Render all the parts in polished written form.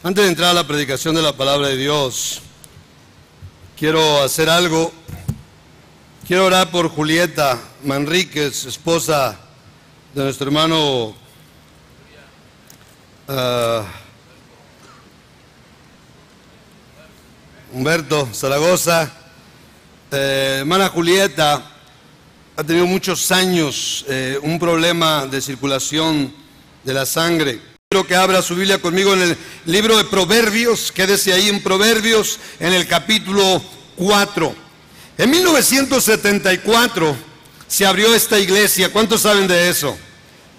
Antes de entrar a la predicación de la palabra de Dios, quiero hacer algo. Quiero orar por Julieta Manríquez, esposa de nuestro hermano Humberto Zaragoza. Hermana Julieta ha tenido muchos años un problema de circulación de la sangre. Quiero que abra su Biblia conmigo en el libro de Proverbios. Quédese ahí en Proverbios, en el capítulo 4. En 1974 se abrió esta iglesia. ¿Cuántos saben de eso?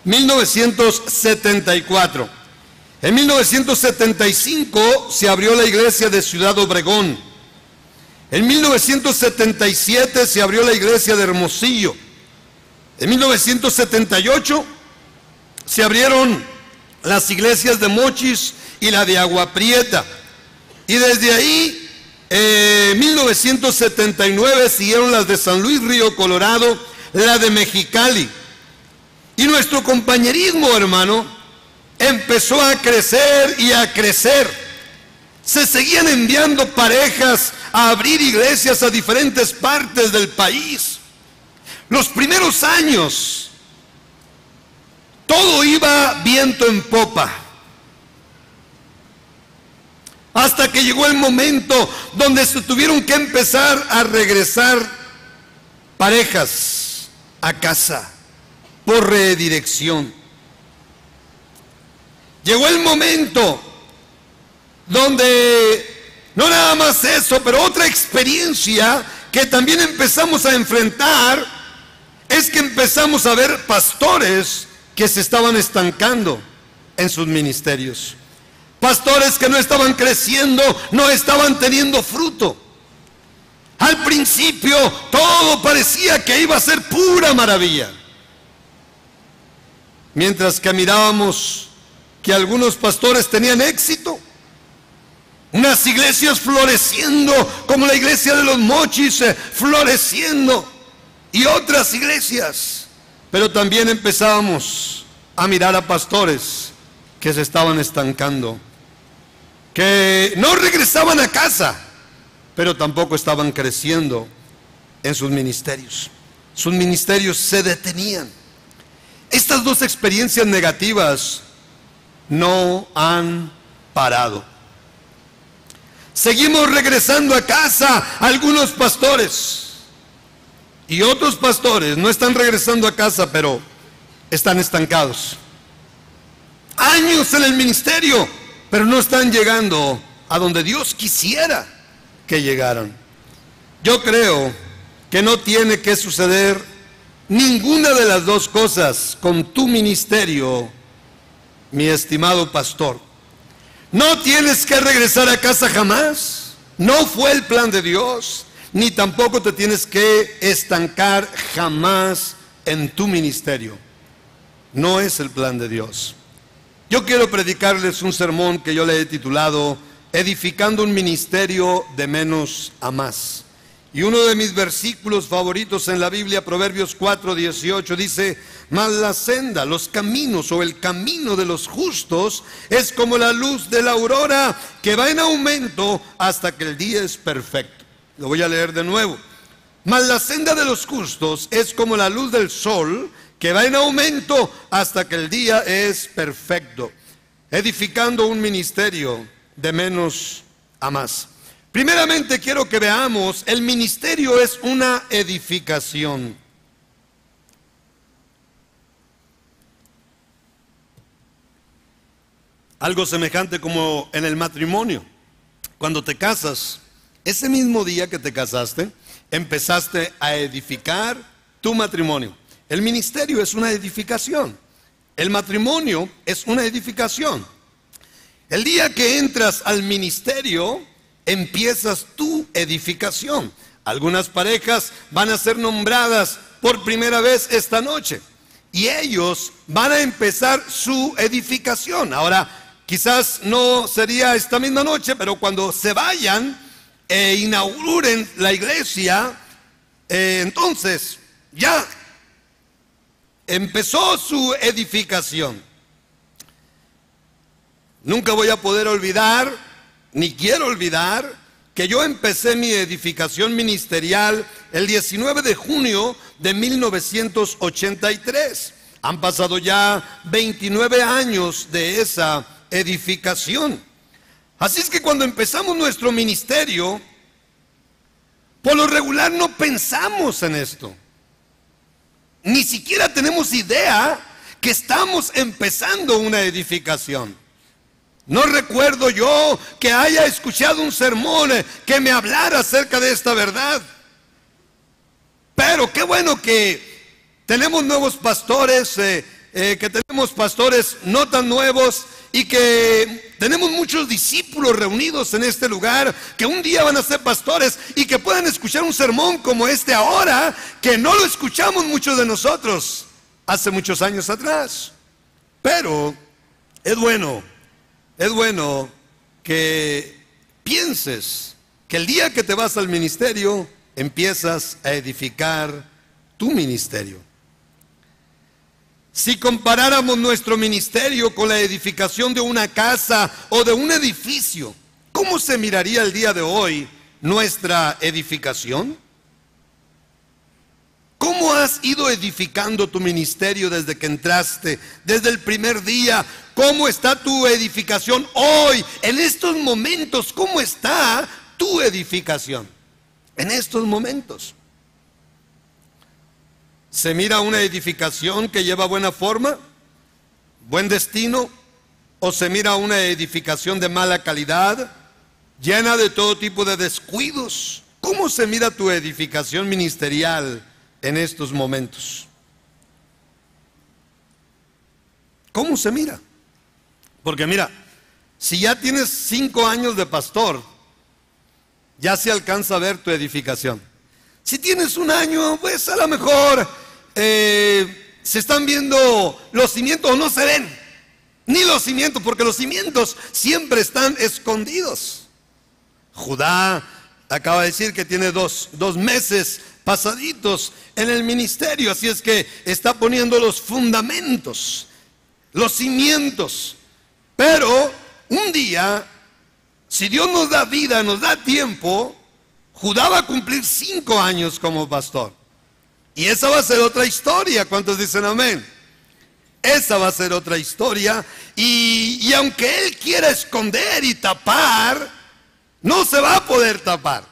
1974. En 1975 se abrió la iglesia de Ciudad Obregón. En 1977 se abrió la iglesia de Hermosillo. En 1978 se abrieron las iglesias de Mochis y la de Agua Prieta. Y desde ahí, en 1979 siguieron las de San Luis Río Colorado, la de Mexicali. Y nuestro compañerismo, hermano, empezó a crecer y a crecer. Se seguían enviando parejas a abrir iglesias a diferentes partes del país. Los primeros años, todo iba viento en popa. Hasta que llegó el momento donde se tuvieron que empezar a regresar parejas a casa por redirección. Llegó el momento donde no nada más eso, pero otra experiencia que también empezamos a enfrentar es que empezamos a ver pastores que se estaban estancando en sus ministerios. Pastores que no estaban creciendo, no estaban teniendo fruto. Al principio todo parecía que iba a ser pura maravilla. Mientras que mirábamos que algunos pastores tenían éxito, unas iglesias floreciendo, como la iglesia de los Mochis floreciendo, y otras iglesias. Pero también empezábamos a mirar a pastores que se estaban estancando, que no regresaban a casa, pero tampoco estaban creciendo en sus ministerios. Sus ministerios se detenían. Estas dos experiencias negativas no han parado. Seguimos regresando a casa algunos pastores, y otros pastores no están regresando a casa, pero están estancados. Años en el ministerio, pero no están llegando a donde Dios quisiera que llegaran. Yo creo que no tiene que suceder ninguna de las dos cosas con tu ministerio, mi estimado pastor. No tienes que regresar a casa jamás. No fue el plan de Dios. Ni tampoco te tienes que estancar jamás en tu ministerio. No es el plan de Dios. Yo quiero predicarles un sermón que yo le he titulado Edificando un ministerio de menos a más. Y uno de mis versículos favoritos en la Biblia, Proverbios 4:18, dice: mas la senda, los caminos o el camino de los justos es como la luz de la aurora, que va en aumento hasta que el día es perfecto. Lo voy a leer de nuevo. Mas la senda de los justos es como la luz del sol, que va en aumento hasta que el día es perfecto. Edificando un ministerio de menos a más. Primeramente quiero que veamos, el ministerio es una edificación. Algo semejante como en el matrimonio. Cuando te casas, ese mismo día que te casaste, empezaste a edificar tu matrimonio. El ministerio es una edificación. El matrimonio es una edificación. El día que entras al ministerio, empiezas tu edificación. Algunas parejas van a ser nombradas por primera vez esta noche, y ellos van a empezar su edificación. Ahora, quizás no sería esta misma noche, pero cuando se vayan e inauguren la iglesia, entonces ya empezó su edificación. Nunca voy a poder olvidar, ni quiero olvidar, que yo empecé mi edificación ministerial el 19 de junio de 1983. Han pasado ya 29 años de esa edificación. Así es que cuando empezamos nuestro ministerio, por lo regular no pensamos en esto. Ni siquiera tenemos idea que estamos empezando una edificación. No recuerdo yo que haya escuchado un sermón que me hablara acerca de esta verdad. Pero qué bueno que tenemos nuevos pastores, que tenemos pastores no tan nuevos y que tenemos muchos discípulos reunidos en este lugar que un día van a ser pastores y que puedan escuchar un sermón como este ahora, que no lo escuchamos muchos de nosotros hace muchos años atrás. Pero es bueno que pienses que el día que te vas al ministerio empiezas a edificar tu ministerio. Si comparáramos nuestro ministerio con la edificación de una casa o de un edificio, ¿cómo se miraría el día de hoy nuestra edificación? ¿Cómo has ido edificando tu ministerio desde que entraste, desde el primer día? ¿Cómo está tu edificación hoy, en estos momentos? ¿Cómo está tu edificación en estos momentos? ¿Se mira una edificación que lleva buena forma, buen destino? ¿O se mira una edificación de mala calidad, llena de todo tipo de descuidos? ¿Cómo se mira tu edificación ministerial en estos momentos? ¿Cómo se mira? Porque mira, si ya tienes 5 años de pastor, ya se alcanza a ver tu edificación. Si tienes 1 año, pues a lo mejor se están viendo los cimientos o no se ven ni los cimientos, porque los cimientos siempre están escondidos. Judá acaba de decir que tiene dos meses pasaditos en el ministerio, así es que está poniendo los fundamentos, los cimientos. Pero un día, si Dios nos da vida, nos da tiempo, Judá va a cumplir 5 años como pastor. Y esa va a ser otra historia. ¿Cuántos dicen amén? Esa va a ser otra historia. Y aunque él quiera esconder y tapar, no se va a poder tapar.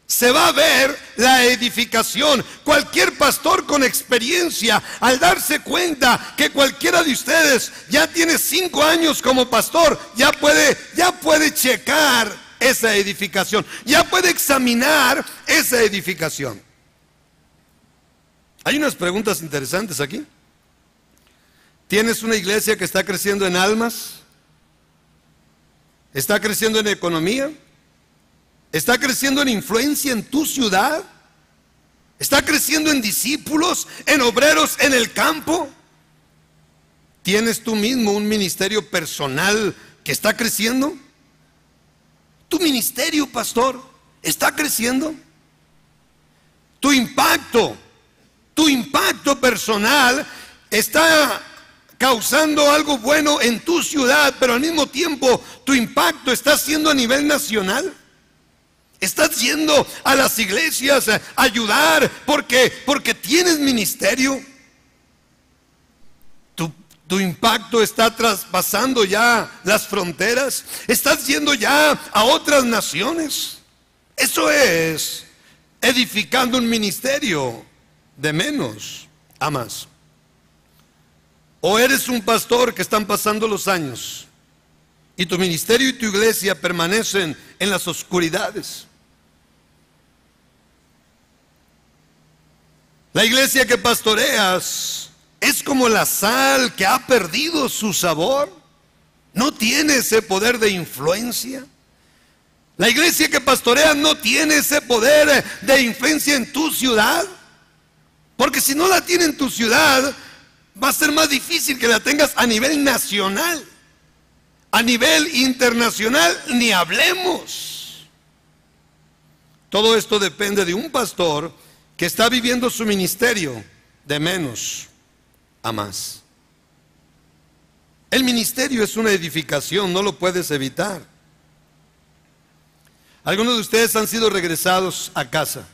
Se va a ver la edificación. Cualquier pastor con experiencia, al darse cuenta que cualquiera de ustedes ya tiene 5 años como pastor, ya puede checar esa edificación, ya puede examinar esa edificación. Hay unas preguntas interesantes aquí. ¿Tienes una iglesia que está creciendo en almas? ¿Está creciendo en economía? ¿Está creciendo en influencia en tu ciudad? ¿Está creciendo en discípulos, en obreros en el campo? ¿Tienes tú mismo un ministerio personal que está creciendo? ¿Tu ministerio, pastor, está creciendo? ¿Tu impacto personal está causando algo bueno en tu ciudad, pero al mismo tiempo tu impacto está siendo a nivel nacional? ¿Estás yendo a las iglesias a ayudar porque tienes ministerio? ¿Tu impacto está traspasando ya las fronteras? ¿Estás yendo ya a otras naciones? Eso es edificando un ministerio de menos a más. O eres un pastor que están pasando los años y tu ministerio y tu iglesia permanecen en las oscuridades. La iglesia que pastoreas es como la sal que ha perdido su sabor, no tiene ese poder de influencia. La iglesia que pastoreas no tiene ese poder de influencia en tu ciudad, porque si no la tiene en tu ciudad, va a ser más difícil que la tengas a nivel nacional. A nivel internacional, ni hablemos. Todo esto depende de un pastor que está viviendo su ministerio de menos a más. El ministerio es una edificación, no lo puedes evitar. Algunos de ustedes han sido regresados a casa.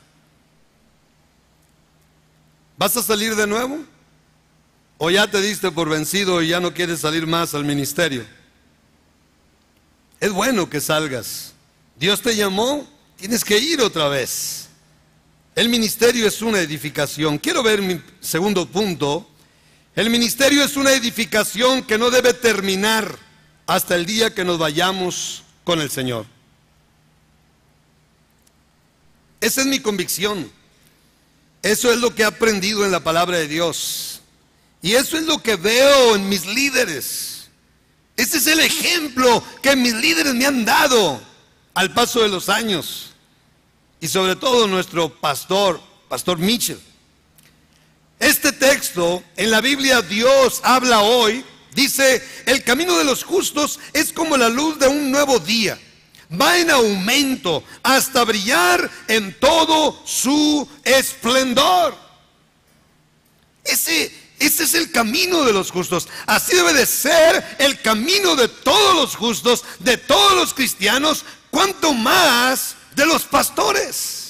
¿Vas a salir de nuevo? ¿O ya te diste por vencido y ya no quieres salir más al ministerio? Es bueno que salgas. Dios te llamó, tienes que ir otra vez. El ministerio es una edificación. Quiero ver mi segundo punto. El ministerio es una edificación que no debe terminar hasta el día que nos vayamos con el Señor. Esa es mi convicción. Eso es lo que he aprendido en la palabra de Dios. Y eso es lo que veo en mis líderes. Ese es el ejemplo que mis líderes me han dado al paso de los años. Y sobre todo nuestro pastor Mitchell. Este texto en la Biblia, Dios habla hoy, dice: el camino de los justos es como la luz de un nuevo día. Va en aumento hasta brillar en todo su esplendor. Ese es el camino de los justos. Así debe de ser el camino de todos los justos, de todos los cristianos, cuanto más de los pastores.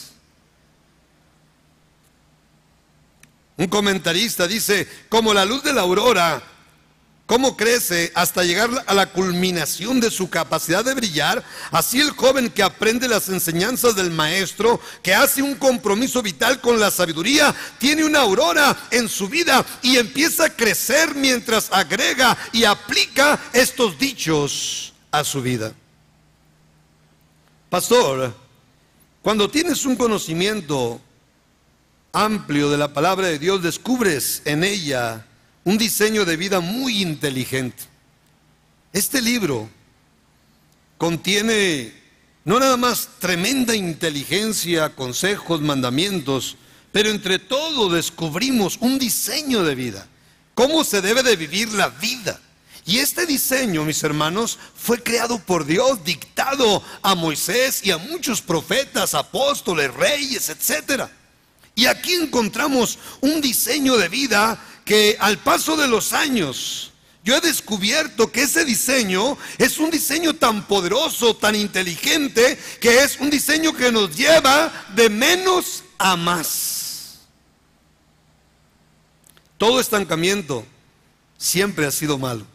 Un comentarista dice: como la luz de la aurora, cómo crece hasta llegar a la culminación de su capacidad de brillar, así el joven que aprende las enseñanzas del maestro, que hace un compromiso vital con la sabiduría, tiene una aurora en su vida y empieza a crecer mientras agrega y aplica estos dichos a su vida. Pastor, cuando tienes un conocimiento amplio de la palabra de Dios, descubres en ella un diseño de vida muy inteligente. Este libro contiene no nada más tremenda inteligencia, consejos, mandamientos, pero entre todo descubrimos un diseño de vida, cómo se debe de vivir la vida. Y este diseño, mis hermanos, fue creado por Dios, dictado a Moisés y a muchos profetas, apóstoles, reyes, etc. Y aquí encontramos un diseño de vida que al paso de los años, yo he descubierto que ese diseño es un diseño tan poderoso, tan inteligente, que es un diseño que nos lleva de menos a más. Todo estancamiento siempre ha sido malo.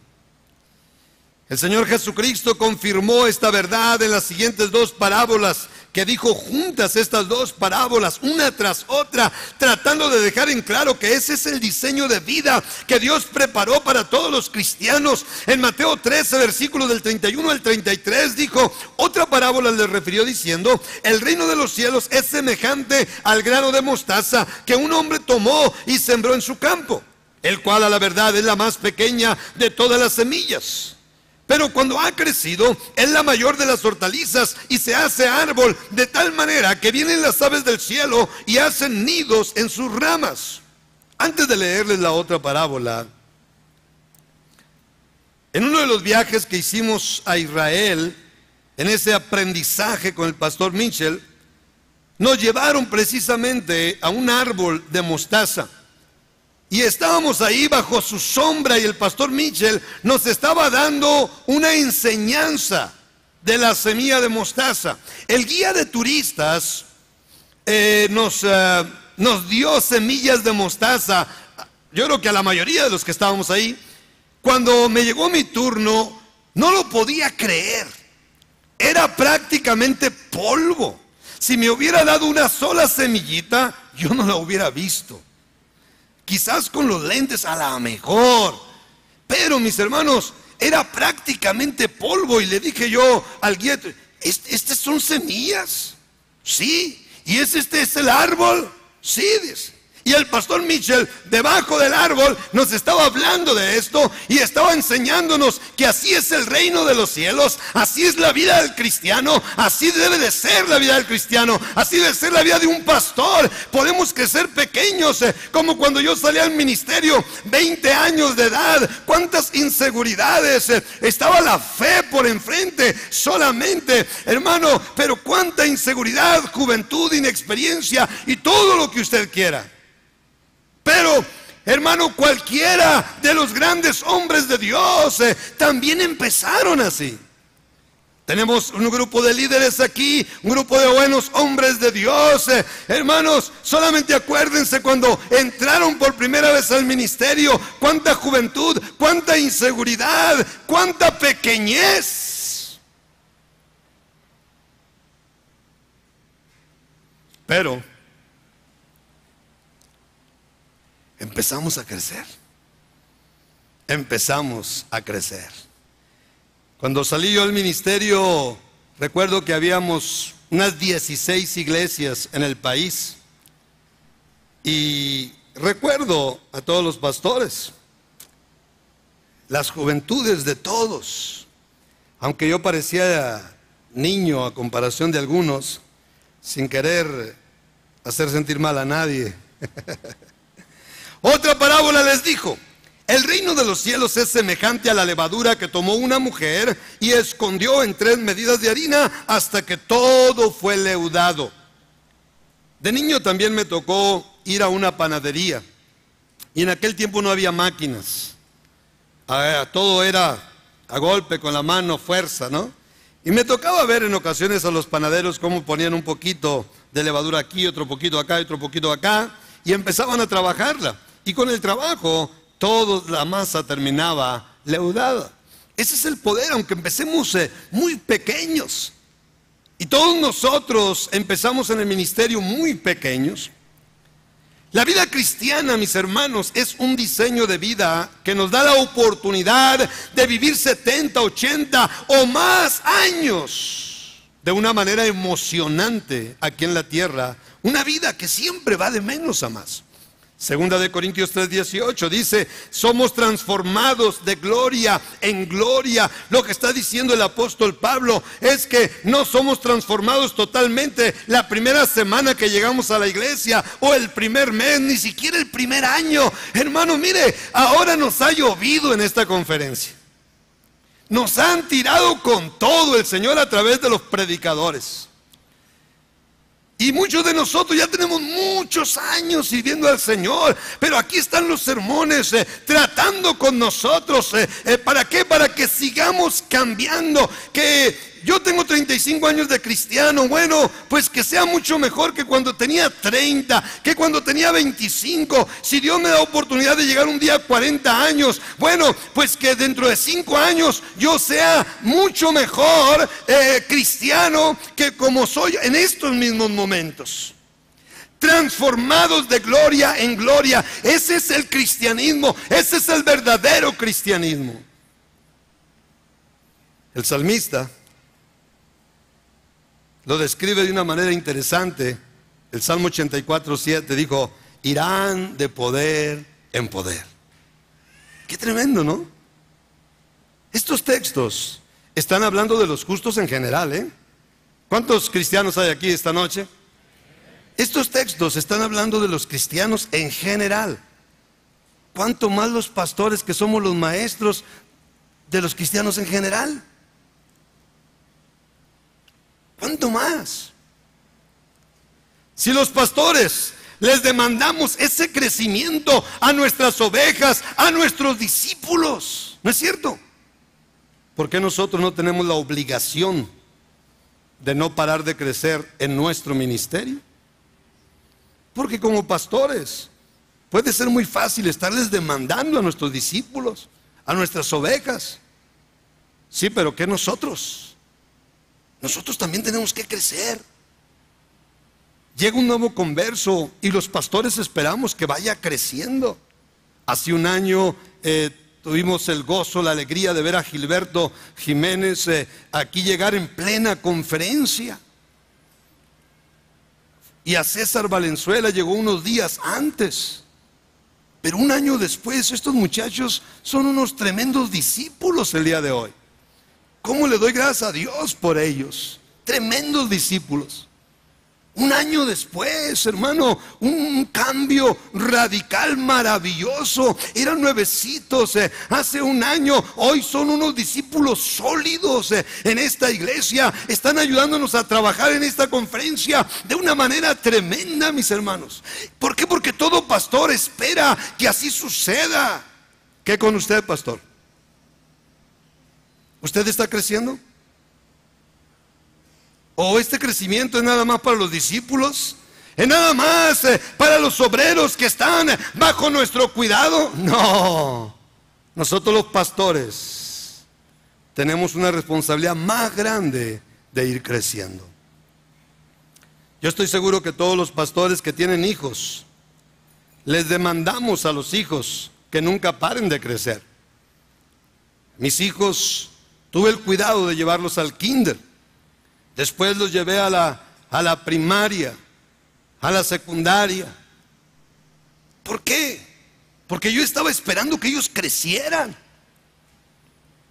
El Señor Jesucristo confirmó esta verdad en las siguientes dos parábolas, que dijo juntas estas dos parábolas, una tras otra, tratando de dejar en claro que ese es el diseño de vida que Dios preparó para todos los cristianos. En Mateo 13, versículos del 31 al 33, dijo: otra parábola le refirió diciendo: el reino de los cielos es semejante al grano de mostaza que un hombre tomó y sembró en su campo, el cual a la verdad es la más pequeña de todas las semillas. Pero cuando ha crecido, es la mayor de las hortalizas y se hace árbol, de tal manera que vienen las aves del cielo y hacen nidos en sus ramas. Antes de leerles la otra parábola, en uno de los viajes que hicimos a Israel, en ese aprendizaje con el pastor Mitchell, nos llevaron precisamente a un árbol de mostaza. Y estábamos ahí bajo su sombra y el pastor Mitchell nos estaba dando una enseñanza de la semilla de mostaza. El guía de turistas nos dio semillas de mostaza. Yo creo que a la mayoría de los que estábamos ahí. Cuando me llegó mi turno, no lo podía creer. Era prácticamente polvo. Si me hubiera dado una sola semillita, yo no la hubiera visto. Quizás con los lentes a la mejor, pero mis hermanos, era prácticamente polvo. Y le dije yo al guía: ¿estas son semillas? Sí. ¿Y este es el árbol? Sí, dice. Y el pastor Mitchell, debajo del árbol, nos estaba hablando de esto y estaba enseñándonos que así es el reino de los cielos, así es la vida del cristiano, así debe de ser la vida del cristiano, así debe ser la vida de un pastor. Podemos crecer pequeños, como cuando yo salí al ministerio, 20 años de edad, cuántas inseguridades, estaba la fe por enfrente solamente, hermano, pero cuánta inseguridad, juventud, inexperiencia y todo lo que usted quiera. Pero hermano, cualquiera de los grandes hombres de Dios también empezaron así. Tenemos un grupo de líderes aquí, un grupo de buenos hombres de Dios. Hermanos, solamente acuérdense cuando entraron por primera vez al ministerio, cuánta juventud, cuánta inseguridad, cuánta pequeñez. Pero empezamos a crecer. Empezamos a crecer. Cuando salí yo al ministerio, recuerdo que habíamos unas 16 iglesias en el país. Y recuerdo a todos los pastores, las juventudes de todos. Aunque yo parecía niño a comparación de algunos, sin querer hacer sentir mal a nadie. Otra parábola les dijo: el reino de los cielos es semejante a la levadura que tomó una mujer y escondió en 3 medidas de harina hasta que todo fue leudado. De niño también me tocó ir a una panadería, y en aquel tiempo no había máquinas. Todo era a golpe, con la mano, fuerza, ¿no? Y me tocaba ver en ocasiones a los panaderos cómo ponían un poquito de levadura aquí, otro poquito acá, otro poquito acá, y empezaban a trabajarla. Y con el trabajo, toda la masa terminaba leudada. Ese es el poder, aunque empecemos muy pequeños. Y todos nosotros empezamos en el ministerio muy pequeños. La vida cristiana, mis hermanos, es un diseño de vida que nos da la oportunidad de vivir 70, 80 o más años de una manera emocionante aquí en la tierra. Una vida que siempre va de menos a más. Segunda de Corintios 3:18 dice: somos transformados de gloria en gloria. Lo que está diciendo el apóstol Pablo es que no somos transformados totalmente la primera semana que llegamos a la iglesia, o el primer mes, ni siquiera el primer año. Hermano, mire, ahora nos ha llovido en esta conferencia. Nos han tirado con todo el Señor a través de los predicadores. Y muchos de nosotros ya tenemos muchos años sirviendo al Señor, pero aquí están los sermones tratando con nosotros. ¿Para qué? Para que sigamos cambiando. Que yo tengo 35 años de cristiano. Bueno, pues que sea mucho mejor que cuando tenía 30, que cuando tenía 25. Si Dios me da oportunidad de llegar un día a 40 años, bueno, pues que dentro de 5 años yo sea mucho mejor cristiano que como soy en estos mismos momentos. Transformados de gloria en gloria. Ese es el cristianismo. Ese es el verdadero cristianismo. El salmista lo describe de una manera interesante. El Salmo 84:7 dijo: irán de poder en poder. Qué tremendo, ¿no? Estos textos están hablando de los justos en general, ¿eh? ¿Cuántos cristianos hay aquí esta noche? Estos textos están hablando de los cristianos en general. ¿Cuánto más los pastores, que somos los maestros de los cristianos en general? ¿Cuánto más? Si los pastores les demandamos ese crecimiento a nuestras ovejas, a nuestros discípulos, ¿no es cierto? ¿Por qué nosotros no tenemos la obligación de no parar de crecer en nuestro ministerio? Porque como pastores puede ser muy fácil estarles demandando a nuestros discípulos, a nuestras ovejas. Sí, pero ¿qué nosotros? Nosotros también tenemos que crecer. Llega un nuevo converso y los pastores esperamos que vaya creciendo. Hace un año tuvimos el gozo, la alegría de ver a Gilberto Jiménez aquí llegar en plena conferencia. Y a César Valenzuela llegó unos días antes. Pero un año después, estos muchachos son unos tremendos discípulos el día de hoy. ¿Cómo le doy gracias a Dios por ellos? Tremendos discípulos. Un año después, hermano, un cambio radical, maravilloso. Eran nuevecitos hace un año. Hoy son unos discípulos sólidos en esta iglesia. Están ayudándonos a trabajar en esta conferencia de una manera tremenda, mis hermanos. ¿Por qué? Porque todo pastor espera que así suceda. ¿Qué con usted, pastor? ¿Usted está creciendo? ¿O este crecimiento es nada más para los discípulos? ¿Es nada más para los obreros que están bajo nuestro cuidado? No. Nosotros los pastores tenemos una responsabilidad más grande de ir creciendo. Yo estoy seguro que todos los pastores que tienen hijos, les demandamos a los hijos que nunca paren de crecer. Mis hijos, tuve el cuidado de llevarlos al kinder. Después los llevé a la primaria, a la secundaria. ¿Por qué? Porque yo estaba esperando que ellos crecieran.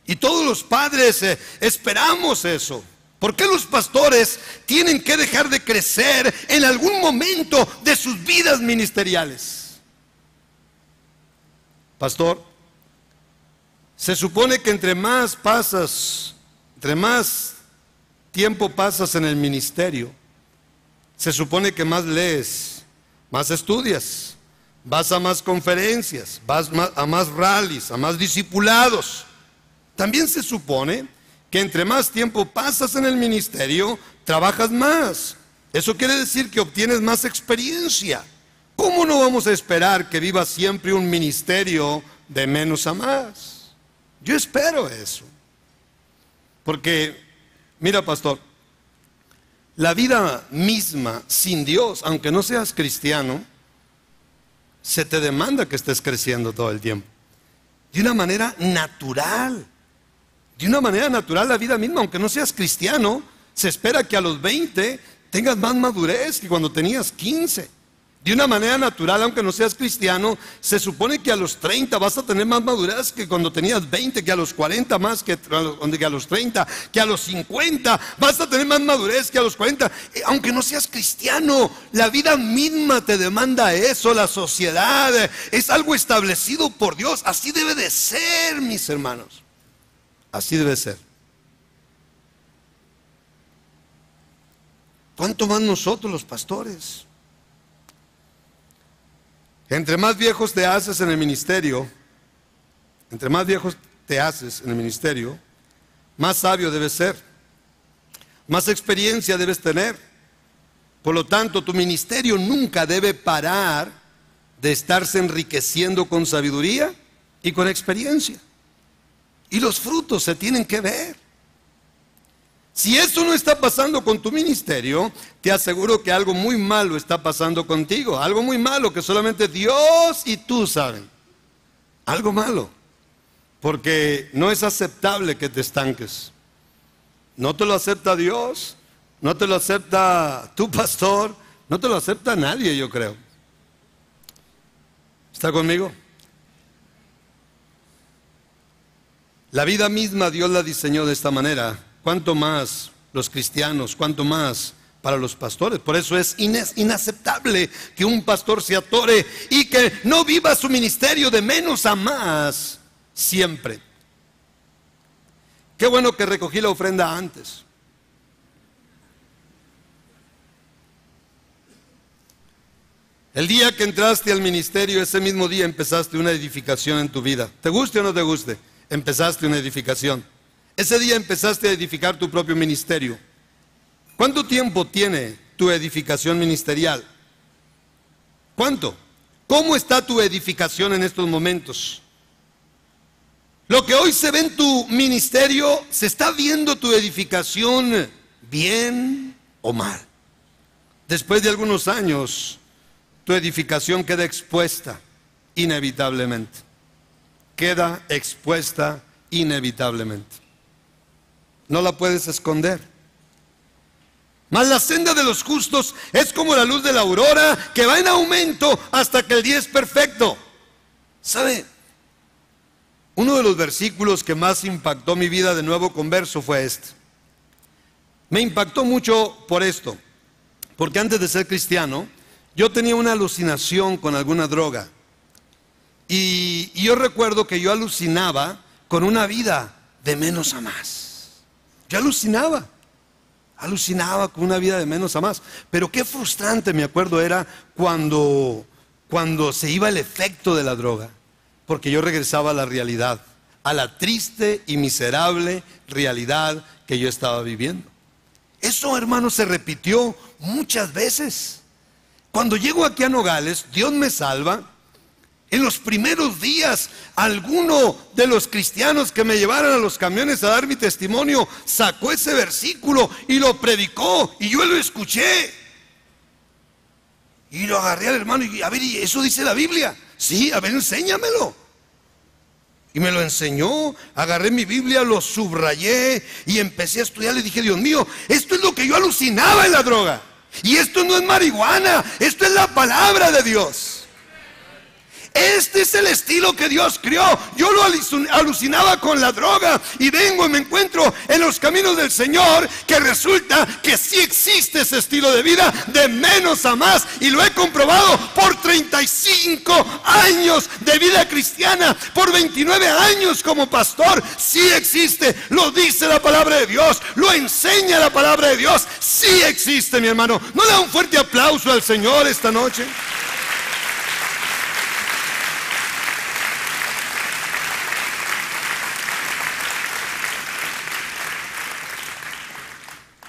Y todos los padres esperamos eso. ¿Por qué los pastores tienen que dejar de crecer en algún momento de sus vidas ministeriales? Pastor, se supone que entre más tiempo pasas en el ministerio, se supone que más lees, más estudias, vas a más conferencias, vas a más rallies, a más discipulados. También se supone que entre más tiempo pasas en el ministerio, trabajas más. Eso quiere decir que obtienes más experiencia. ¿Cómo no vamos a esperar que viva siempre un ministerio de menos a más? Yo espero eso. Porque mira, pastor, la vida misma sin Dios, aunque no seas cristiano, se te demanda que estés creciendo todo el tiempo. De una manera natural. De una manera natural la vida misma, aunque no seas cristiano, se espera que a los 20 tengas más madurez que cuando tenías 15. De una manera natural, aunque no seas cristiano, se supone que a los 30 vas a tener más madurez que cuando tenías 20, que a los 40 más que a los 30, que a los 50 vas a tener más madurez que a los 40. Aunque no seas cristiano, la vida misma te demanda eso, la sociedad, es algo establecido por Dios. Así debe de ser, mis hermanos. Así debe ser. ¿Cuánto más nosotros los pastores? Entre más viejos te haces en el ministerio, más sabio debes ser, más experiencia debes tener. Por lo tanto, tu ministerio nunca debe parar de estarse enriqueciendo con sabiduría y con experiencia. Y los frutos se tienen que ver. Si eso no está pasando con tu ministerio, te aseguro que algo muy malo está pasando contigo. Algo muy malo que solamente Dios y tú saben. Algo malo. Porque no es aceptable que te estanques. No te lo acepta Dios, no te lo acepta tu pastor, no te lo acepta nadie, yo creo. ¿Está conmigo? La vida misma Dios la diseñó de esta manera. Cuánto más los cristianos, cuánto más para los pastores. Por eso es inaceptable que un pastor se atore y que no viva su ministerio de menos a más siempre. Qué bueno que recogí la ofrenda antes. El día que entraste al ministerio, ese mismo día empezaste una edificación en tu vida. ¿Te guste o no te guste? Empezaste una edificación. Ese día empezaste a edificar tu propio ministerio. ¿Cuánto tiempo tiene tu edificación ministerial? ¿Cuánto? ¿Cómo está tu edificación en estos momentos? Lo que hoy se ve en tu ministerio, ¿se está viendo tu edificación bien o mal? Después de algunos años, tu edificación queda expuesta inevitablemente. Queda expuesta inevitablemente. No la puedes esconder. Mas la senda de los justos es como la luz de la aurora, que va en aumento hasta que el día es perfecto. ¿Sabe? Uno de los versículos que más impactó mi vida de nuevo converso fue este. Me impactó mucho por esto. porque antes de ser cristiano, yo tenía una alucinación con alguna droga. Y yo recuerdo que yo alucinaba con una vida de menos a más. Yo alucinaba con una vida de menos a más. Pero qué frustrante, me acuerdo, era cuando se iba el efecto de la droga, porque yo regresaba a la realidad, a la triste y miserable realidad que yo estaba viviendo. Eso, hermano, se repitió muchas veces. Cuando llego aquí a Nogales, Dios me salva. En los primeros días, alguno de los cristianos que me llevaron a los camiones a dar mi testimonio sacó ese versículo y lo predicó, y yo lo escuché. Y lo agarré al hermano y, a ver, ¿y eso dice la Biblia? Sí, a ver, enséñamelo. Y me lo enseñó, agarré mi Biblia, lo subrayé y empecé a estudiar. Le dije, Dios mío, esto es lo que yo alucinaba en la droga. Y esto no es marihuana, esto es la palabra de Dios. Este es el estilo que Dios creó. Yo lo alucinaba con la droga, y vengo y me encuentro en los caminos del Señor que resulta que sí existe ese estilo de vida de menos a más, y lo he comprobado por 35 años de vida cristiana, por 29 años como pastor. Sí existe, lo dice la palabra de Dios, lo enseña la palabra de Dios. Sí existe, mi hermano. ¿No le da un fuerte aplauso al Señor esta noche?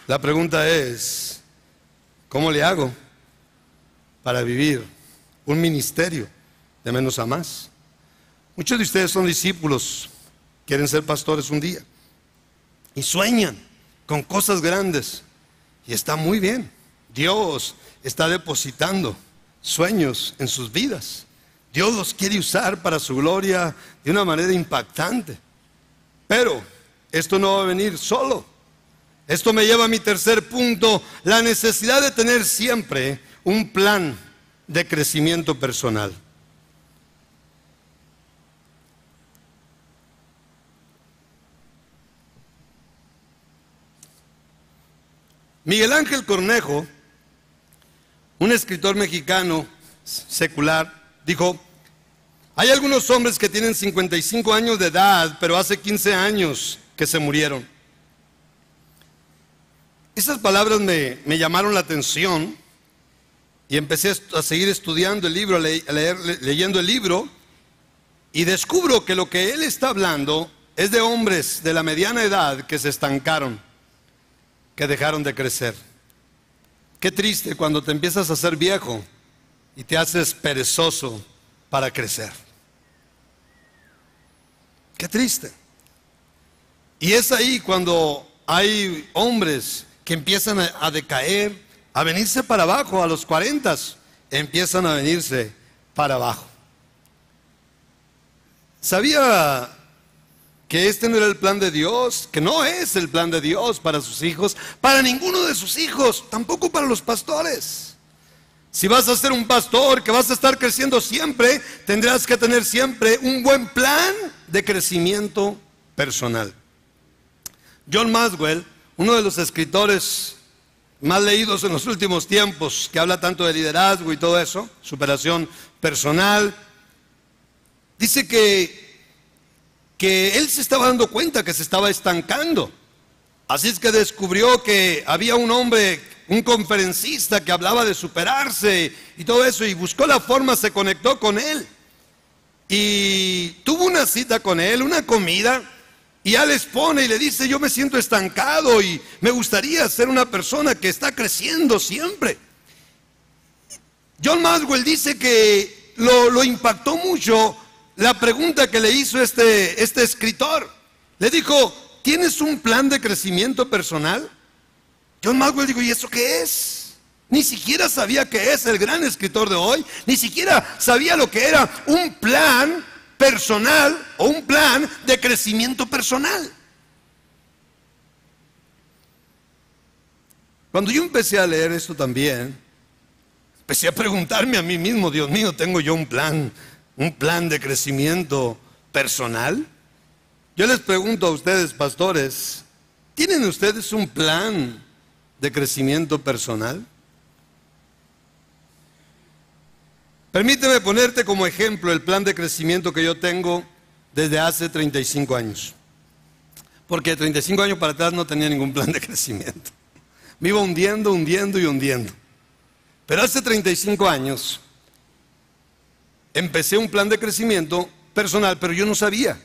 La pregunta es, ¿cómo le hago para vivir un ministerio de menos a más? Muchos de ustedes son discípulos, quieren ser pastores un día y sueñan con cosas grandes, y está muy bien. Dios está depositando sueños en sus vidas. Dios los quiere usar para su gloria de una manera impactante. Pero esto no va a venir solo. Esto me lleva a mi tercer punto: la necesidad de tener siempre un plan de crecimiento personal. Miguel Ángel Cornejo, un escritor mexicano secular, dijo: hay algunos hombres que tienen 55 años de edad, pero hace 15 años que se murieron. Esas palabras me llamaron la atención, y empecé a seguir estudiando el libro, leyendo el libro, y descubro que lo que él está hablando es de hombres de la mediana edad que se estancaron, que dejaron de crecer. Qué triste cuando te empiezas a hacer viejo y te haces perezoso para crecer. Qué triste. Y es ahí cuando hay hombres que empiezan a decaer, a venirse para abajo. A los 40 empiezan a venirse para abajo. ¿Sabía que este no era el plan de Dios? Que no es el plan de Dios para sus hijos, para ninguno de sus hijos, tampoco para los pastores. Si vas a ser un pastor que vas a estar creciendo siempre, tendrás que tener siempre un buen plan de crecimiento personal. John Maxwell, uno de los escritores más leídos en los últimos tiempos, que habla tanto de liderazgo y todo eso, superación personal, dice que él se estaba dando cuenta que se estaba estancando. Así es que descubrió que había un hombre, un conferencista, que hablaba de superarse y todo eso, y buscó la forma, se conectó con él y tuvo una cita con él, una comida. Y ya les pone y le dice: yo me siento estancado y me gustaría ser una persona que está creciendo siempre. John Maxwell dice que lo impactó mucho la pregunta que le hizo este escritor. Le dijo: ¿tienes un plan de crecimiento personal? John Maxwell dijo: ¿y eso qué es? Ni siquiera sabía qué es el gran escritor de hoy. Ni siquiera sabía lo que era un plan personal o un plan de crecimiento personal. Cuando yo empecé a leer esto también, empecé a preguntarme a mí mismo: Dios mío, ¿tengo yo un plan de crecimiento personal? Yo les pregunto a ustedes, pastores, ¿tienen ustedes un plan de crecimiento personal? Permíteme ponerte como ejemplo el plan de crecimiento que yo tengo desde hace 35 años. Porque de 35 años para atrás no tenía ningún plan de crecimiento. Me iba hundiendo, hundiendo y hundiendo. Pero hace 35 años empecé un plan de crecimiento personal, pero yo no sabía.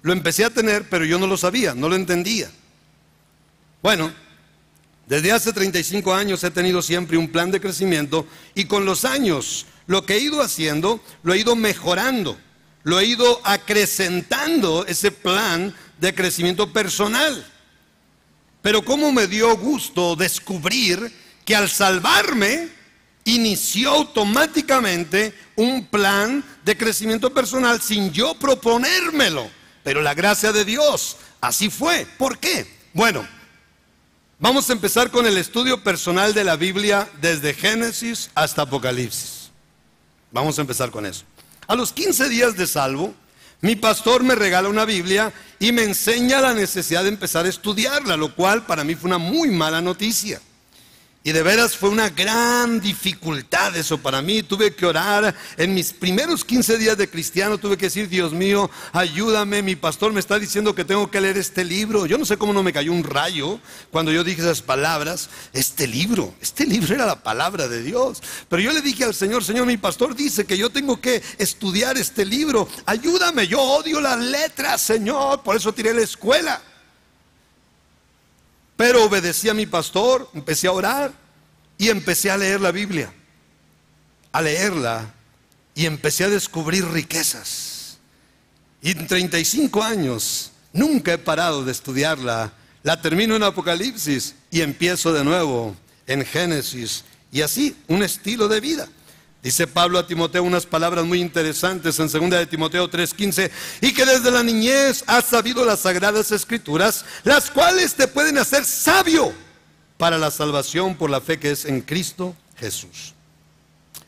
Lo empecé a tener, pero yo no lo sabía, no lo entendía. Bueno, desde hace 35 años he tenido siempre un plan de crecimiento y con los años lo que he ido haciendo, lo he ido mejorando, lo he ido acrecentando ese plan de crecimiento personal. Pero cómo me dio gusto descubrir que al salvarme inició automáticamente un plan de crecimiento personal sin yo proponérmelo. Pero la gracia de Dios, así fue. ¿Por qué? Bueno, vamos a empezar con el estudio personal de la Biblia desde Génesis hasta Apocalipsis. Vamos a empezar con eso. A los 15 días de salvo, mi pastor me regala una Biblia y me enseña la necesidad de empezar a estudiarla, lo cual para mí fue una muy mala noticia. Y de veras fue una gran dificultad eso para mí. Tuve que orar. En mis primeros 15 días de cristiano tuve que decir: Dios mío, ayúdame, mi pastor me está diciendo que tengo que leer este libro. Yo no sé cómo no me cayó un rayo cuando yo dije esas palabras. Este libro era la palabra de Dios. Pero yo le dije al Señor: Señor, mi pastor dice que yo tengo que estudiar este libro. Ayúdame, yo odio las letras, Señor. Por eso tiré la escuela. Pero obedecí a mi pastor, empecé a orar y empecé a leer la Biblia. A leerla y empecé a descubrir riquezas. Y en 35 años nunca he parado de estudiarla. La termino en Apocalipsis y empiezo de nuevo en Génesis. Y así, un estilo de vida. Dice Pablo a Timoteo unas palabras muy interesantes en 2 de Timoteo 3:15, y que desde la niñez has sabido las sagradas escrituras, las cuales te pueden hacer sabio para la salvación por la fe que es en Cristo Jesús.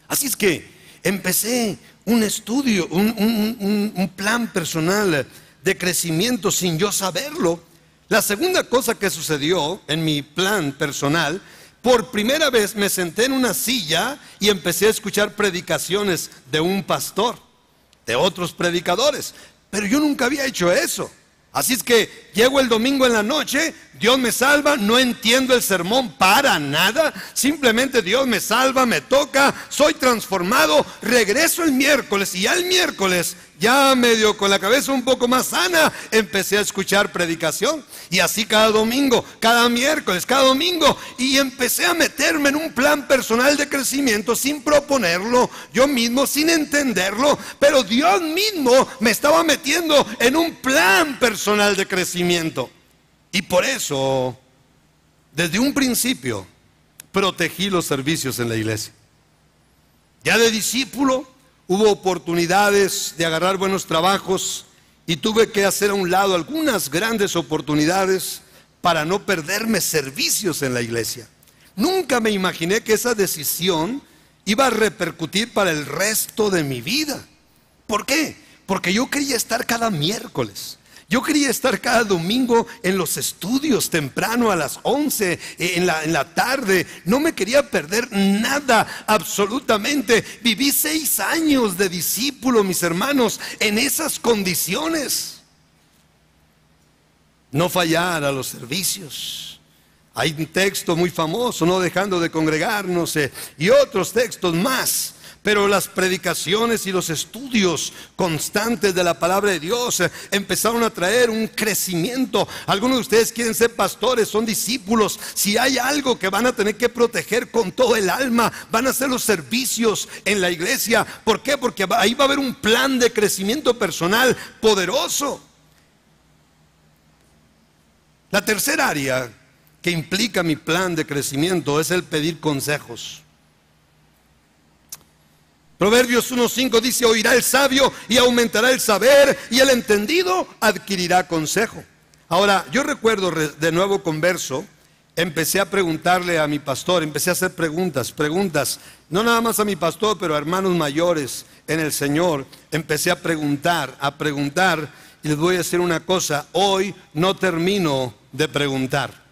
Así es que empecé un estudio, un plan personal de crecimiento sin yo saberlo. La segunda cosa que sucedió en mi plan personal: por primera vez me senté en una silla y empecé a escuchar predicaciones de un pastor, de otros predicadores. Pero yo nunca había hecho eso. Así es que llego el domingo en la noche, Dios me salva, no entiendo el sermón para nada. Simplemente Dios me salva, me toca, soy transformado, regreso el miércoles y ya el miércoles, ya medio con la cabeza un poco más sana, empecé a escuchar predicación. Y así cada domingo, cada miércoles, cada domingo. Y empecé a meterme en un plan personal de crecimiento sin proponerlo yo mismo, sin entenderlo. Pero Dios mismo me estaba metiendo en un plan personal de crecimiento. Y por eso, desde un principio, protegí los servicios en la iglesia. Ya de discípulo, hubo oportunidades de agarrar buenos trabajos y tuve que hacer a un lado algunas grandes oportunidades para no perderme servicios en la iglesia. Nunca me imaginé que esa decisión iba a repercutir para el resto de mi vida. ¿Por qué? Porque yo quería estar cada miércoles. Yo quería estar cada domingo en los estudios temprano a las 11 en la tarde. No me quería perder nada, absolutamente. Viví 6 años de discípulo, mis hermanos, en esas condiciones. No fallar a los servicios. Hay un texto muy famoso, no dejando de congregarnos, y otros textos más. Pero las predicaciones y los estudios constantes de la palabra de Dios empezaron a traer un crecimiento. Algunos de ustedes quieren ser pastores, son discípulos. Si hay algo que van a tener que proteger con todo el alma, van a ser los servicios en la iglesia. ¿Por qué? Porque ahí va a haber un plan de crecimiento personal poderoso. La tercera área que implica mi plan de crecimiento es el pedir consejos. Proverbios 1:5 dice: oirá el sabio y aumentará el saber, y el entendido adquirirá consejo. Ahora, yo recuerdo de nuevo converso, empecé a preguntarle a mi pastor, empecé a hacer preguntas, no nada más a mi pastor, pero a hermanos mayores en el Señor. Empecé a preguntar, y les voy a decir una cosa: hoy no termino de preguntar.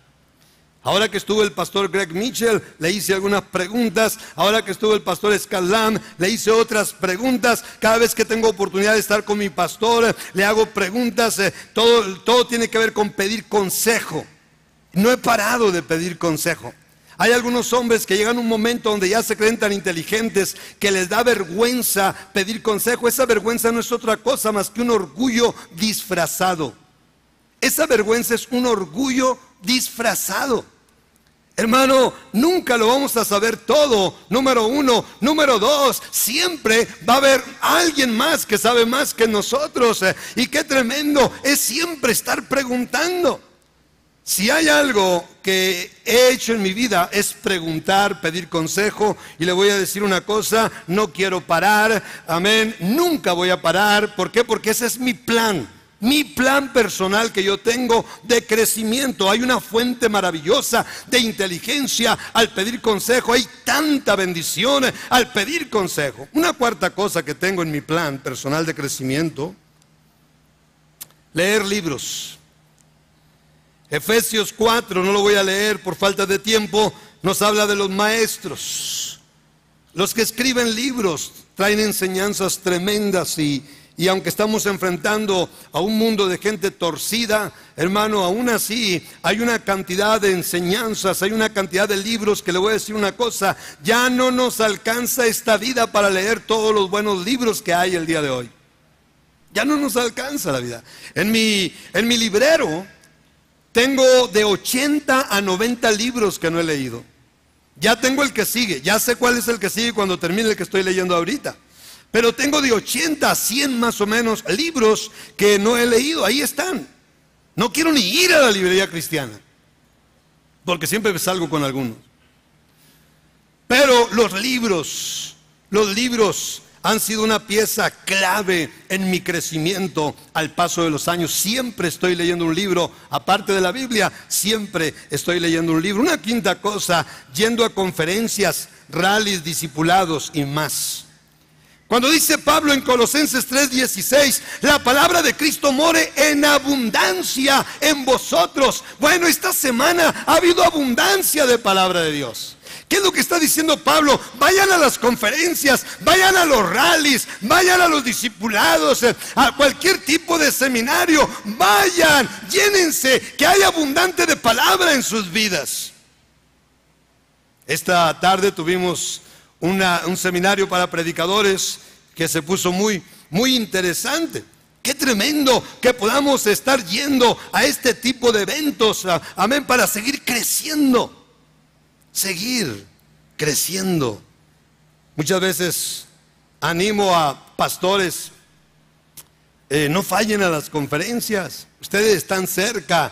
Ahora que estuvo el pastor Greg Mitchell, le hice algunas preguntas. Ahora que estuvo el pastor Scott, le hice otras preguntas. Cada vez que tengo oportunidad de estar con mi pastor, le hago preguntas. Todo tiene que ver con pedir consejo. No he parado de pedir consejo. Hay algunos hombres que llegan a un momento donde ya se creen tan inteligentes que les da vergüenza pedir consejo. Esa vergüenza no es otra cosa más que un orgullo disfrazado. Esa vergüenza es un orgullo disfrazado. Hermano, nunca lo vamos a saber todo, número uno. Número dos, siempre va a haber alguien más que sabe más que nosotros. Y qué tremendo es siempre estar preguntando. Si hay algo que he hecho en mi vida es preguntar, pedir consejo. Y le voy a decir una cosa, no quiero parar, amén, nunca voy a parar. ¿Por qué? Porque ese es mi plan. Mi plan personal que yo tengo de crecimiento. Hay una fuente maravillosa de inteligencia al pedir consejo. Hay tanta bendición al pedir consejo. Una cuarta cosa que tengo en mi plan personal de crecimiento: leer libros. Efesios 4, no lo voy a leer por falta de tiempo, nos habla de los maestros. Los que escriben libros traen enseñanzas tremendas y aunque estamos enfrentando a un mundo de gente torcida, hermano, aún así hay una cantidad de enseñanzas, hay una cantidad de libros que le voy a decir una cosa: ya no nos alcanza esta vida para leer todos los buenos libros que hay el día de hoy. Ya no nos alcanza la vida. En mi librero tengo de 80 a 90 libros que no he leído. Ya tengo el que sigue, ya sé cuál es el que sigue cuando termine el que estoy leyendo ahorita. Pero tengo de 80 a 100 más o menos libros que no he leído. Ahí están. No quiero ni ir a la librería cristiana, porque siempre salgo con algunos. Pero los libros han sido una pieza clave en mi crecimiento al paso de los años. Siempre estoy leyendo un libro, aparte de la Biblia, siempre estoy leyendo un libro. Una quinta cosa, yendo a conferencias, rallies, discipulados y más. Cuando dice Pablo en Colosenses 3:16, la palabra de Cristo more en abundancia en vosotros. Bueno, esta semana ha habido abundancia de palabra de Dios. ¿Qué es lo que está diciendo Pablo? Vayan a las conferencias, vayan a los rallies, vayan a los discipulados, a cualquier tipo de seminario. Vayan, llénense, que hay abundante de palabra en sus vidas. Esta tarde tuvimos un seminario para predicadores que se puso muy interesante. Qué tremendo que podamos estar yendo a este tipo de eventos, amén, para seguir creciendo. Seguir creciendo. Muchas veces animo a pastores, no fallen a las conferencias. Ustedes están cerca,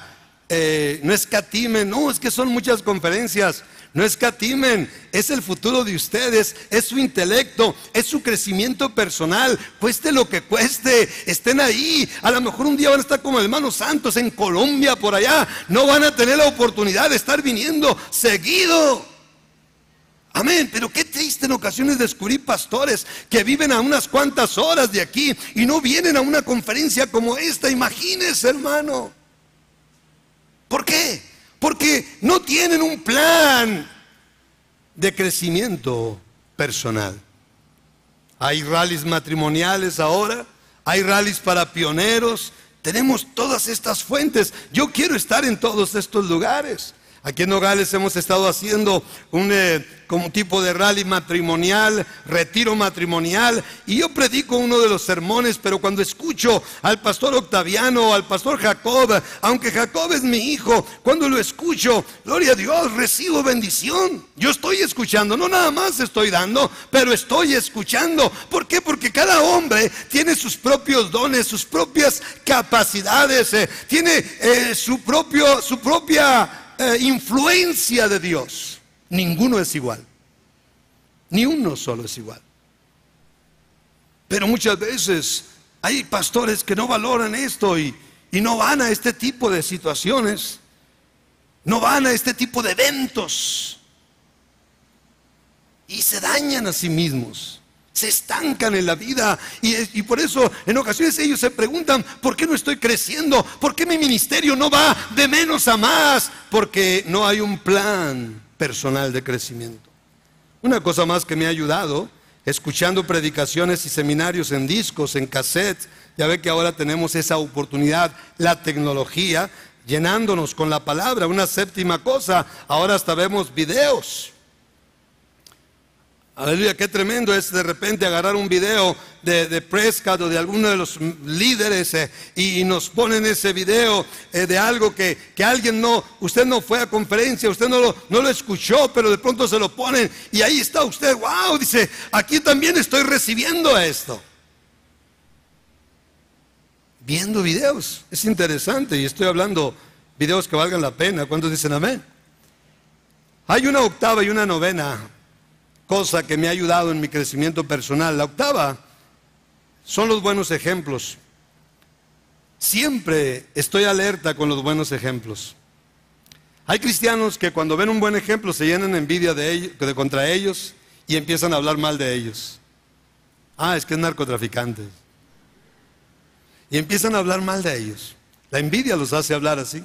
no escatimen. No, es que son muchas conferencias. No escatimen, es el futuro de ustedes, es su intelecto, es su crecimiento personal. Cueste lo que cueste, estén ahí. A lo mejor un día van a estar como hermanos santos en Colombia, por allá. No van a tener la oportunidad de estar viniendo seguido. Amén, pero qué triste en ocasiones descubrir pastores que viven a unas cuantas horas de aquí y no vienen a una conferencia como esta. Imagínese, hermano. ¿Por qué? Porque no tienen un plan de crecimiento personal. Hay rallies matrimoniales ahora, hay rallies para pioneros. Tenemos todas estas fuentes. Yo quiero estar en todos estos lugares. Aquí en Nogales hemos estado haciendo como tipo de rally matrimonial, retiro matrimonial, y yo predico uno de los sermones, pero cuando escucho al pastor Octaviano, al pastor Jacob, aunque Jacob es mi hijo, cuando lo escucho, gloria a Dios, recibo bendición. Yo estoy escuchando, no nada más estoy dando, pero estoy escuchando. ¿Por qué? Porque cada hombre tiene sus propios dones, sus propias capacidades, tiene su propia influencia de Dios. Ninguno es igual, ni uno solo es igual. Pero muchas veces hay pastores que no valoran esto y no van a este tipo de situaciones, no van a este tipo de eventos y se dañan a sí mismos. Se estancan en la vida y por eso en ocasiones ellos se preguntan: ¿por qué no estoy creciendo? ¿Por qué mi ministerio no va de menos a más? Porque no hay un plan personal de crecimiento. Una cosa más que me ha ayudado, escuchando predicaciones y seminarios en discos, en cassette. Ya ve que ahora tenemos esa oportunidad, la tecnología, llenándonos con la palabra. Una séptima cosa, ahora hasta vemos videos. Aleluya, qué tremendo es de repente agarrar un video de Prescott o de alguno de los líderes y nos ponen ese video de algo que alguien usted no fue a conferencia, usted no lo escuchó, pero de pronto se lo ponen y ahí está usted. Wow, dice, aquí también estoy recibiendo esto. Viendo videos, es interesante, y estoy hablando videos que valgan la pena. ¿Cuántos dicen amén? Hay una octava y una novena cosa que me ha ayudado en mi crecimiento personal. La octava son los buenos ejemplos. Siempre estoy alerta con los buenos ejemplos. Hay cristianos que cuando ven un buen ejemplo se llenan de envidia contra ellos y empiezan a hablar mal de ellos. Es que es narcotraficante. Y empiezan a hablar mal de ellos. La envidia los hace hablar así.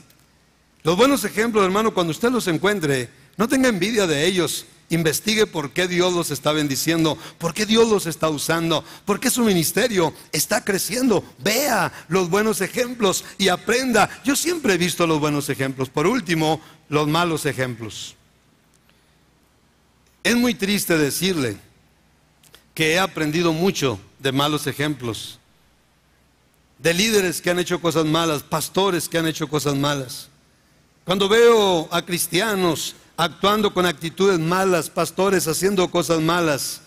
Los buenos ejemplos, hermano, cuando usted los encuentre, no tenga envidia de ellos. Investigue por qué Dios los está bendiciendo, por qué Dios los está usando, por qué su ministerio está creciendo. Vea los buenos ejemplos y aprenda. Yo siempre he visto los buenos ejemplos. Por último, los malos ejemplos. Es muy triste decirle que he aprendido mucho de malos ejemplos, de líderes que han hecho cosas malas, pastores que han hecho cosas malas. Cuando veo a cristianos actuando con actitudes malas, pastores haciendo cosas malas,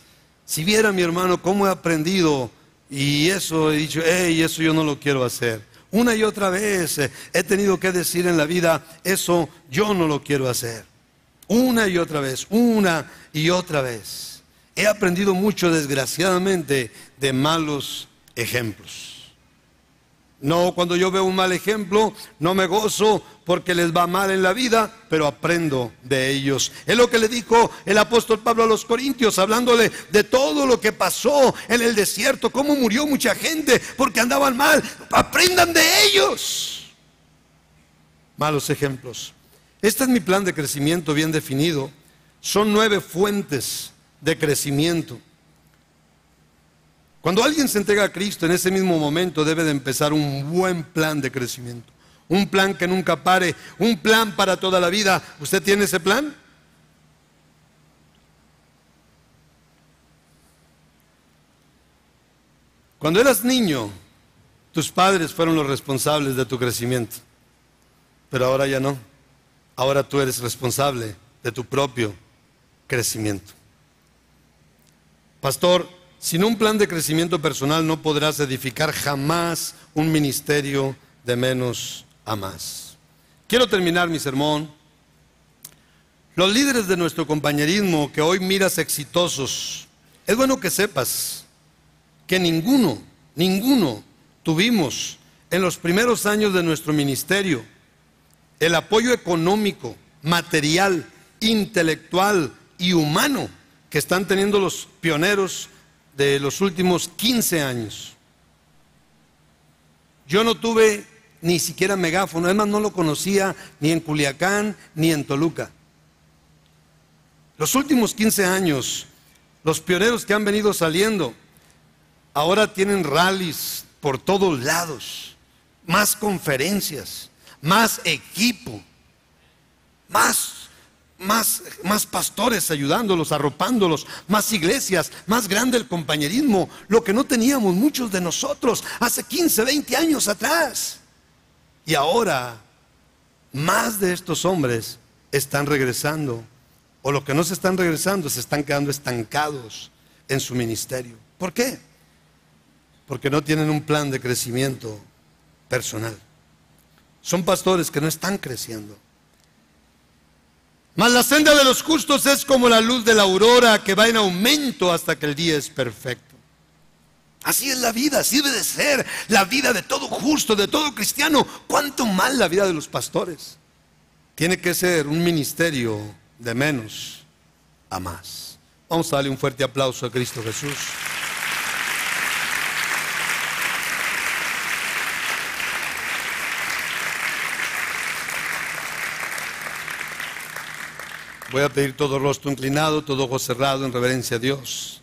si viera, mi hermano, cómo he aprendido, y eso he dicho: eso yo no lo quiero hacer. Una y otra vez he tenido que decir en la vida: eso yo no lo quiero hacer. Una y otra vez, una y otra vez. He aprendido mucho, desgraciadamente, de malos ejemplos. No, cuando yo veo un mal ejemplo, no me gozo porque les va mal en la vida, pero aprendo de ellos. Es lo que le dijo el apóstol Pablo a los Corintios, hablándole de todo lo que pasó en el desierto, cómo murió mucha gente porque andaban mal. Aprendan de ellos. Malos ejemplos. Este es mi plan de crecimiento bien definido. Son 9 fuentes de crecimiento. Cuando alguien se entrega a Cristo, en ese mismo momento debe de empezar un buen plan de crecimiento. Un plan que nunca pare, un plan para toda la vida. ¿Usted tiene ese plan? Cuando eras niño, tus padres fueron los responsables de tu crecimiento. Pero ahora ya no. Ahora tú eres responsable de tu propio crecimiento. Pastor, sin un plan de crecimiento personal no podrás edificar jamás un ministerio de menos a más. Quiero terminar mi sermón. Los líderes de nuestro compañerismo que hoy miras exitosos, es bueno que sepas que ninguno tuvimos en los primeros años de nuestro ministerio el apoyo económico, material, intelectual y humano que están teniendo los pioneros de los últimos 15 años. Yo no tuve ni siquiera megáfono, además no lo conocía ni en Culiacán ni en Toluca. Los últimos 15 años, los pioneros que han venido saliendo, ahora tienen rallies por todos lados, más conferencias, más equipo, más pastores ayudándolos, arropándolos, más iglesias, más grande el compañerismo, lo que no teníamos muchos de nosotros hace 15, 20 años atrás. Y ahora, más de estos hombres están regresando, o lo que no se están regresando, se están quedando estancados en su ministerio. ¿Por qué? Porque no tienen un plan de crecimiento personal. Son pastores que no están creciendo. Mas la senda de los justos es como la luz de la aurora que va en aumento hasta que el día es perfecto. Así es la vida, así debe de ser la vida de todo justo, de todo cristiano. Cuánto más la vida de los pastores. Tiene que ser un ministerio de menos a más. Vamos a darle un fuerte aplauso a Cristo Jesús. Voy a pedir todo rostro inclinado, todo ojo cerrado en reverencia a Dios.